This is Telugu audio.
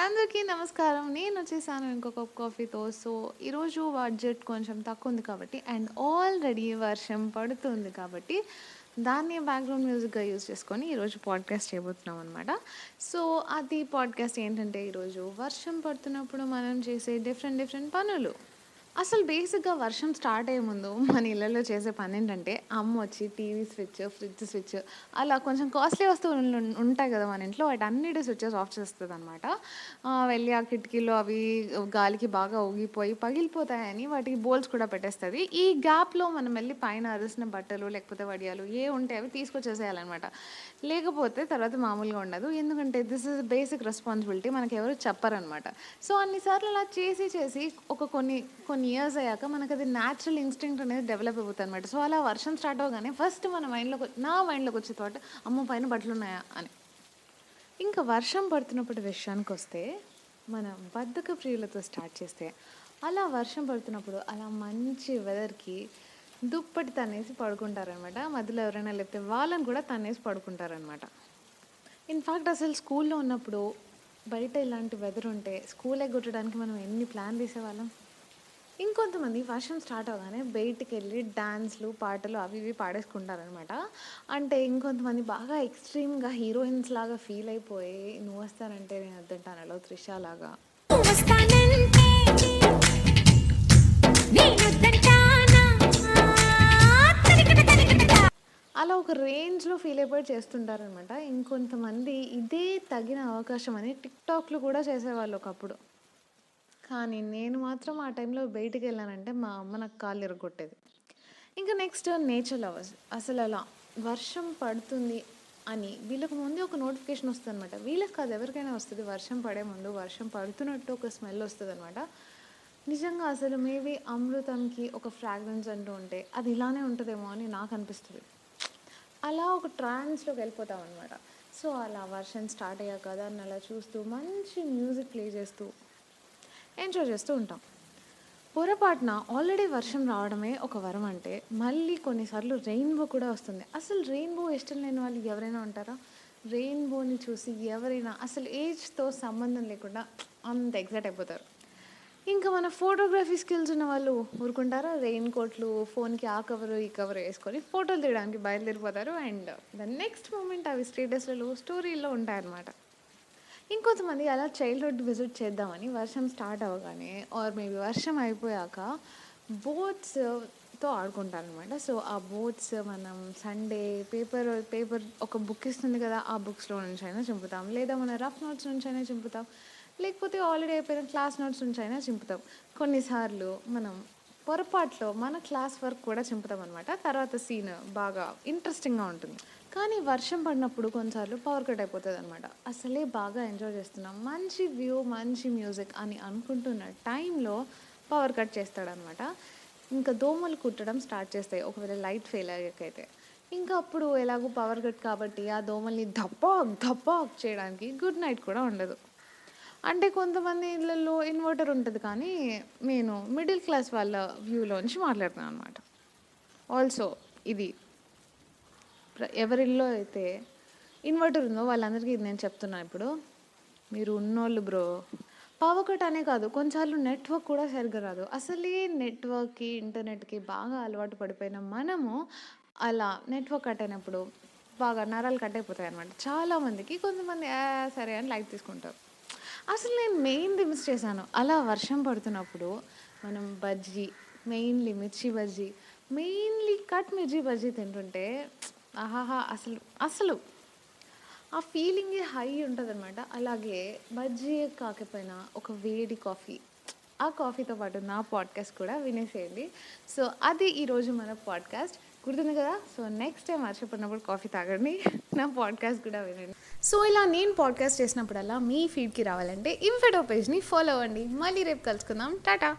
అందరికీ నమస్కారం. నేనొచ్చేసాను ఇంకో కప్ కాఫీతో. సో, ఈరోజు బడ్జెట్ కొంచెం తక్కువుంది కాబట్టి అండ్ ఆల్రెడీ వర్షం పడుతుంది కాబట్టి, దాన్ని బ్యాక్‌గ్రౌండ్ మ్యూజిక్‌గా యూజ్ చేసుకొని ఈరోజు పాడ్‌కాస్ట్ చేయబోతున్నామనమాట. సో, అది పాడ్‌కాస్ట్ ఏంటంటే ఈరోజు వర్షం పడుతున్నప్పుడు మనం చేసే డిఫరెంట్ డిఫరెంట్ పనులు. అసలు బేసిక్‌గా వర్షం స్టార్ట్ అయ్యే ముందు మన ఇళ్లలో చేసే పనేంటంటే, అమ్మొచ్చి టీవీ స్విచ్, ఫ్రిడ్జ్ స్విచ్ అలా కొంచెం కాస్ట్‌లీ వస్తువులు ఉంటాయి గదా మన ఇంట్లో. వాటన్నిటి స్విచెస్ ఆఫ్ చేస్తదనమాట. వెళ్ళి ఆ కిటికీలో అవి గాలికి బాగా ఊగిపోయి పగిలిపోతాయని వాటికి బోల్ట్స్ కూడా పెట్టేస్తది. ఈ గ్యాప్‌లో మనం వెళ్లి పైన అరిసిన బట్టలు, లేకపోతే వడియాలు ఉంటే అవి తీసుకొచ్చేసేయాలనమాట. లేకపోతే తర్వాత మామూలుగా ఉండదు. ఎందుకంటే దిస్ ఈస్ బేసిక్ రెస్పాన్సిబిలిటీ. మనకెవరు చెప్పరనమాట. సో, అన్ని సార్లు అలా చేసి చేసి ఒక కొన్ని ఇయర్స్ అయ్యాక మనకది న్యాచురల్ ఇన్‌స్టింక్ట్ అనేది డెవలప్ అయిపోతదనమాట. సో, అలా వర్షం స్టార్ట్ అవ్వగానే ఫస్ట్ నా మైండ్‌లోకి వచ్చే థాట్ అమ్మో! పైన బట్టలున్నాయా అని. ఇంకా వర్షం పడుతున్నప్పుడు విషయానికొస్తే, మన బద్ధక ప్రియులతో స్టార్ట్ చేస్తే, అలా వర్షం పడుతున్నప్పుడు అలా మంచి వెదర్‌కి దుప్పటి తన్నేసి పడుకుంటారనమాట. మధ్యలో ఎవరైనా లేపితే వాళ్ళని కూడా తన్నేసి పడుకుంటారనమాట. ఇన్‌ఫాక్ట్ అసలు స్కూల్‌లో ఉన్నప్పుడు బయట ఇలాంటి వెదర్ ఉంటే స్కూల్ ఎగ్గొట్టడానికి మనం ఎన్ని ప్లాన్లు వేసేవాళ్ళం. ఇంకొంతమంది వర్షం స్టార్ట్ అవ్వగానే బయటికెళ్ళి డాన్స్‌లు, పాటలు అవి ఇవి పాడేసుకుంటారనమాట. అంటే ఇంకొంతమంది బాగా ఎక్స్‌ట్రీమ్‌గా హీరోయిన్స్ లాగా ఫీల్ అయిపోయి నువ్వొస్తానంటే నేనొద్దంటానాలో 'త్రిష' లాగా. వస్తానంటే నేనొద్దంటానా తరికిట తరికిట అలా ఒక రేంజ్‌లో ఫీల్ అయిపోయి చేస్తుంటారనమాట. ఇంకొంతమంది ఇదే తగిన అవకాశం అని టిక్‌టాక్‌లు కూడా చేసేవాళ్ళు ఒకప్పుడు. కానీ నేను మాత్రం ఆ టైంలో బయటికెళ్ళానంటే మా అమ్మ నాకు కాళ్ళు ఇరగ్గొట్టేది. ఇంకా నెక్స్ట్ నేచర్ లవర్స్. అసలలా వర్షం పడుతుంది అని వీళ్ళకి ముందే ఒక నోటిఫికేషన్ వస్తదనమాట. వీళ్ళకి కాదు ఎవరికైనా వస్తది. వర్షం పడే ముందు వర్షం పడుతున్నట్టు ఒక స్మెల్ వస్తదనమాట. నిజంగా అసలు మేబీ అమృతంకి ఒక ఫ్రాగ్రెన్స్ అంటూ ఉంటే అది ఇలానే ఉంటదేమో అని నాకనిపిస్తది. అలా ఒక ట్రాన్స్‌లోకి వెళ్ళిపోతామనమాట. సో, అలా వర్షం స్టార్ట్ అయ్యాక దాన్ని అలా చూస్తూ మంచి మ్యూజిక్ ప్లే చేస్తూ ఎంజాయ్ చేస్తూ ఉంటాం. పొరపాటున ఆల్రెడీ వర్షం రావడమే ఒక వరం అంటే, మళ్ళీ కొన్నిసార్లు రెయిన్‌బో కూడా వస్తుంది. అసలు రెయిన్‌బో ఇష్టం లేని వాళ్ళు ఎవరైనా ఉంటారా? రెయిన్‌బోని చూసి ఎవరైనా అసలు ఏజ్‌తో సంబంధం లేకుండా అంత ఎక్సైట్ అయిపోతారు. ఇంకా మన ఫోటోగ్రఫీ స్కిల్స్ ఉన్న వాళ్ళు ఊరుకుంటారా? రెయిన్ కోట్లు, ఫోన్‌కి ఆ కవరు, ఈ కవరు ఏసుకొని ఫోటోలు తీయడానికి బయలుదేరిపోతారు. అండ్ ద నెక్స్ట్ మూమెంట్ అవి స్టేటస్‌లలో, స్టోరీల్లో ఉంటాయన్నమాట. ఇంకొంతమంది అలా చైల్డ్‌హుడ్ విజిట్ చేద్దామని వర్షం స్టార్ట్ అవ్వగానే ఆర్ మేబీ వర్షం అయిపోయాక బోట్స్‌తో ఆడుకుంటారనమాట. సో, ఆ బోట్స్ మనం సండే పేపర్ ఒక బుక్ ఇస్తుంది కదా! ఆ బుక్స్‌లో నుంచైనా చింపుతాం. లేదా మన రఫ్ నోట్స్ నుంచైనా చింపుతాం. లేకపోతే ఆల్రెడీ అయిపోయిన క్లాస్ నోట్స్ నుంచైనా చింపుతాం. కొన్నిసార్లు మనం పొరపాటులో మన క్లాస్ వర్క్ కూడా చింపుతామనమాట. తర్వాత సీన్ బాగా ఇంట్రెస్టింగ్‌గా ఉంటుంది. కానీ వర్షం పడినప్పుడు కొన్నిసార్లు పవర్ కట్ అయిపోతదనమాట. అసలే బాగా ఎంజాయ్ చేస్తున్నాం. మంచి వ్యూ, మంచి మ్యూజిక్ అని అనుకుంటున్న టైంలో పవర్ కట్ చేస్తాడనమాట. ఇంకా దోమలు కుట్టడం స్టార్ట్ చేస్తాయి. ఒకవేళ లైట్ ఫెయిల్ అయ్యాకైతే. ఇంకా అప్పుడు ఎలాగో పవర్ కట్ కాబట్టి ఆ దోమల్ని ధపాక్ ధపాక్ చేయడానికి గుడ్ నైట్ కూడా ఉండదు. అంటే కొంతమంది ఇళ్లల్లో ఇన్వర్టర్ ఉంటది కానీ, నేను మిడిల్ క్లాస్ వాళ్ళ వ్యూలోంచి మాట్లాడుతున్నాననమాట. ఆల్సో ఇది ఎవరిల్లో అయితే ఇన్వర్టర్ ఉందో వాళ్ళందరికీ ఇది నేను చెప్తున్నా ఇప్పుడు. మీరు ఉన్నోళ్ళు బ్రో. పవర్ కట్ అనే కాదు కొన్నిసార్లు నెట్వర్క్ కూడా సరిగ్గా రాదు. అసలే నెట్వర్క్‌కి, ఇంటర్నెట్‌కి బాగా అలవాటు పడిపోయిన మనము అలా నెట్వర్క్ కట్ అయినప్పుడు బాగా నరాలు కట్ అయిపోతాయన్నమాట. చాలామందికి కొంతమంది సరే అని లైట్ తీసుకుంటారు. అసలు నేను మెయిన్‌ది మిస్ చేశాను. అలా వర్షం పడుతున్నప్పుడు మనం బజ్జీ, మెయిన్‌లీ మిర్చి బజ్జీ, మెయిన్‌లీ కట్ మిర్చి బజ్జీ తింటుంటే ఆహాహా! అసలు ఆ ఫీలింగే హై ఉంటదనమాట. అలాగే బజ్జీ కాకపోయినా ఒక వేడి కాఫీ, ఆ కాఫీతో పాటు నా పాడ్‌కాస్ట్ కూడా వినేసేయండి. సో, అది ఈరోజు మన పాడ్‌కాస్ట్. గుర్తుంది కదా! సో, నెక్స్ట్ టైమ్ వర్షం కాఫీ తాగండి. నా పాడ్‌కాస్ట్ కూడా వినండి. సో, ఇలా నేను పాడ్‌కాస్ట్ చేసినప్పుడల్లా మీ ఫీడ్‌కి రావాలంటే ఇన్‌ఫెడో పేజ్‌ని ఫాలో అవ్వండి. మళ్ళీ రేపు కలుసుకుందాం. టాటా.